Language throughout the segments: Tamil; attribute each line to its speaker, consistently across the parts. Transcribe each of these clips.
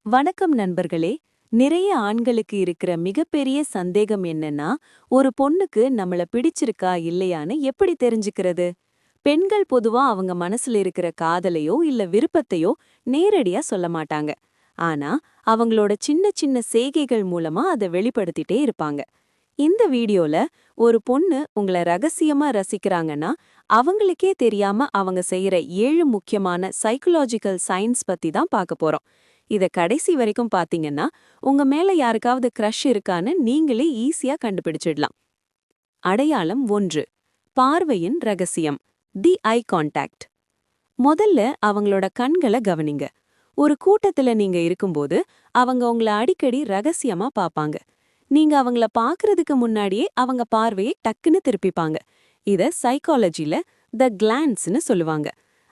Speaker 1: வணக்கம் நண்பர்களே. நிறைய ஆண்களுக்கு இருக்கிற மிகப்பெரிய சந்தேகம் என்னன்னா, ஒரு பொண்ணுக்கு நம்மள பிடிச்சிருக்கா இல்லையான்னு எப்படி தெரிஞ்சுக்கிறது? பெண்கள் பொதுவா அவங்க மனசுல இருக்கிற காதலையோ இல்ல விருப்பத்தையோ நேரடியா சொல்ல மாட்டாங்க. ஆனா அவங்களோட சின்ன சின்ன செய்கைகள் மூலமா அதை வெளிப்படுத்திட்டே இருப்பாங்க. இந்த வீடியோல ஒரு பொண்ணு உங்கள ரகசியமா ரசிக்கிறாங்கன்னா, அவங்களுக்கே தெரியாம அவங்க செய்யற 7 முக்கியமான சைக்கலாஜிக்கல் சயின்ஸ் பத்தி தான் பார்க்க போறோம். இத கடைசி வரைக்கும் பாத்தீங்கன்னா, உங்க மேல யாருக்காவது க்ரஷ் இருக்கான்னு நீங்களே ஈஸியா கண்டுபிடிச்சிடலாம். அடையாளம் 1. பார்வையின் ரகசியம். தி ஐ கான்டாக்ட். முதல்ல அவங்களோட கண்கள கவனிங்க. ஒரு கூட்டத்துல நீங்க இருக்கும்போது அவங்க உங்கள அடிக்கடி ரகசியமா பாப்பாங்க. நீங்க அவங்கள பாக்குறதுக்கு முன்னாடியே அவங்க பார்வையை டக்குன்னு திருப்பிப்பாங்க. இத சைக்காலஜில த கிளான்ஸ்னு சொல்லுவாங்க.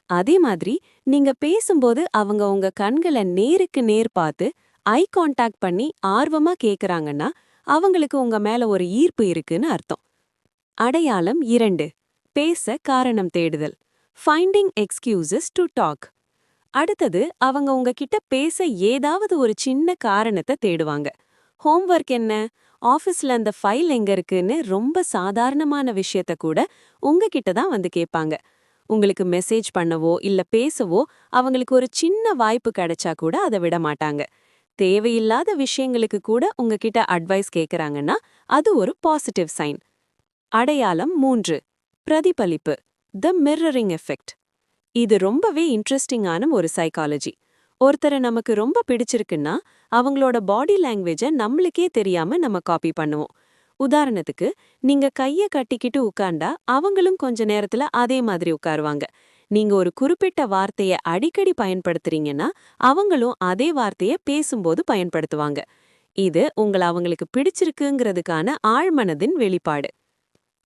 Speaker 1: அதே மாதிரி நீங்க பேசும்போது அவங்க உங்க கண்களை நேருக்கு நேர் பார்த்து ஐ கான்டாக்ட் பண்ணி ஆர்வமா கேக்குறாங்கன்னா அவங்களுக்கு உங்க மேல ஒரு ஈர்ப்பு இருக்குன்னு அர்த்தம். அடையாளம் 2. பேச காரணம் தேடுதல். Finding excuses to talk. அடுத்தது அவங்க உங்ககிட்ட பேச ஏதாவது ஒரு சின்ன காரணத்தை தேடுவாங்க. ஹோம்வொர்க் என்ன, ஆஃபீஸ்ல அந்த ஃபைல் எங்க இருக்குன்னு ரொம்ப சாதாரணமான விஷயத்த கூட உங்ககிட்ட தான் வந்து கேட்பாங்க. உங்களுக்கு மெசேஜ் பண்ணவோ இல்ல பேசவோ அவங்களுக்கு ஒரு சின்ன வாய்ப்பு கிடைச்சா கூட அதை விட மாட்டாங்க. தேவையில்லாத விஷயங்களுக்கு கூட உங்ககிட்ட அட்வைஸ் கேக்குறாங்கன்னா அது ஒரு பாசிட்டிவ் சைன். அடையாளம் 3. பிரதிபலிப்பு. த மிர்ரரிங் எஃபெக்ட். இது ரொம்பவே இன்ட்ரெஸ்டிங்கான ஒரு சைக்காலஜி. ஒருத்தரை நமக்கு ரொம்ப பிடிச்சிருக்குன்னா அவங்களோட பாடி லாங்குவேஜை நம்மளுக்கே தெரியாம நம்ம காப்பி பண்ணுவோம். உதாரணத்துக்கு, நீங்க கைய கட்டிக்கிட்டு உட்கார்ந்தா அவங்களும் கொஞ்ச நேரத்துல அதே மாதிரி உட்காருவாங்க. நீங்க ஒரு குறிப்பிட்ட வார்த்தைய அடிக்கடி பயன்படுத்துறீங்கன்னா அவங்களும் அதே வார்த்தைய பேசும்போது பயன்படுத்துவாங்க. இது உங்களை அவங்களுக்கு பிடிச்சிருக்குங்கிறதுக்கான ஆழ்மனதின் வெளிப்பாடு.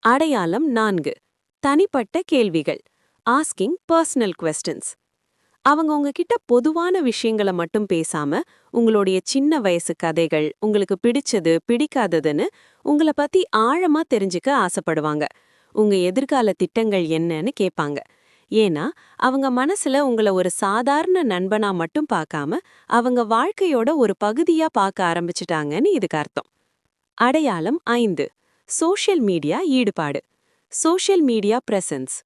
Speaker 1: அடையாளம் 4. தனிப்பட்ட கேள்விகள். Asking personal questions. அவங்க உங்ககிட்ட பொதுவான விஷயங்களை மட்டும் பேசாம உங்களுடைய சின்ன வயசு கதைகள், உங்களுக்கு பிடிச்சது பிடிக்காததுன்னு உங்களை பத்தி ஆழமா தெரிஞ்சுக்க ஆசைப்படுவாங்க. உங்க எதிர்கால திட்டங்கள் என்னன்னு கேட்பாங்க. ஏன்னா அவங்க மனசுல உங்களை ஒரு சாதாரண நண்பனா மட்டும் பார்க்காம அவங்க வாழ்க்கையோட ஒரு பகுதியா பார்க்க ஆரம்பிச்சிட்டாங்கன்னு இதுக்கு அர்த்தம். அடையாளம் 5. சோஷியல் மீடியா ஈடுபாடு. Social media presence.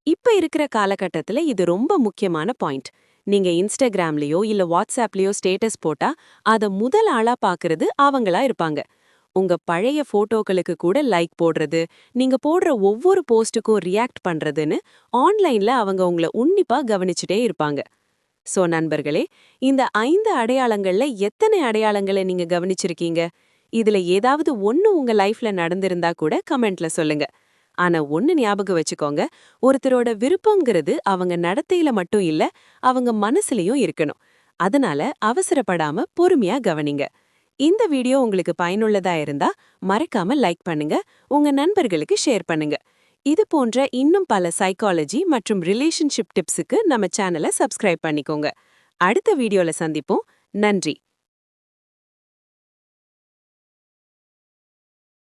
Speaker 1: இப்ப இருக்கிற காலகட்டத்துல இது ரொம்ப முக்கியமான பாயிண்ட். நீங்க இன்ஸ்டாகிராம்லயோ இல்ல வாட்ஸ்அப்லயோ ஸ்டேட்டஸ் போட்டா அத முதல் ஆளா பாக்குறது அவங்களா இருப்பாங்க. உங்க பழைய போட்டோக்களுக்கு கூட லைக் போடுறது, நீங்க போடுற ஒவ்வொரு போஸ்டுக்கும் ரியாக்ட் பண்றதுன்னு ஆன்லைன்ல அவங்க உங்களை உன்னிப்பா கவனிச்சுட்டே இருப்பாங்க. சோ நண்பர்களே, இந்த 5 அடையாளங்கள்ல எத்தனை அடையாளங்களை நீங்க கவனிச்சிருக்கீங்க? இதுல ஏதாவது ஒண்ணு உங்க லைஃப்ல நடந்திருந்தா கூட கமெண்ட்ல சொல்லுங்க. ஆனா ஒண்ணு ஞாபகம் வச்சுக்கோங்க, ஒருத்தரோட விருப்பங்கிறது அவங்க நடத்தையில மட்டும் இல்ல, அவங்க மனசுலயும் இருக்கணும். அதனால அவசரப்படாம பொறுமையா கவனிங்க. இந்த வீடியோ உங்களுக்கு பயனுள்ளதா இருந்தா மறக்காம லைக் பண்ணுங்க, உங்க நண்பர்களுக்கு ஷேர் பண்ணுங்க. இது போன்ற இன்னும் பல சைக்காலஜி மற்றும் ரிலேஷன்ஷிப் டிப்ஸுக்கு நம்ம சேனலை சப்ஸ்கிரைப் பண்ணிக்கோங்க. அடுத்த வீடியோல சந்திப்போம். நன்றி.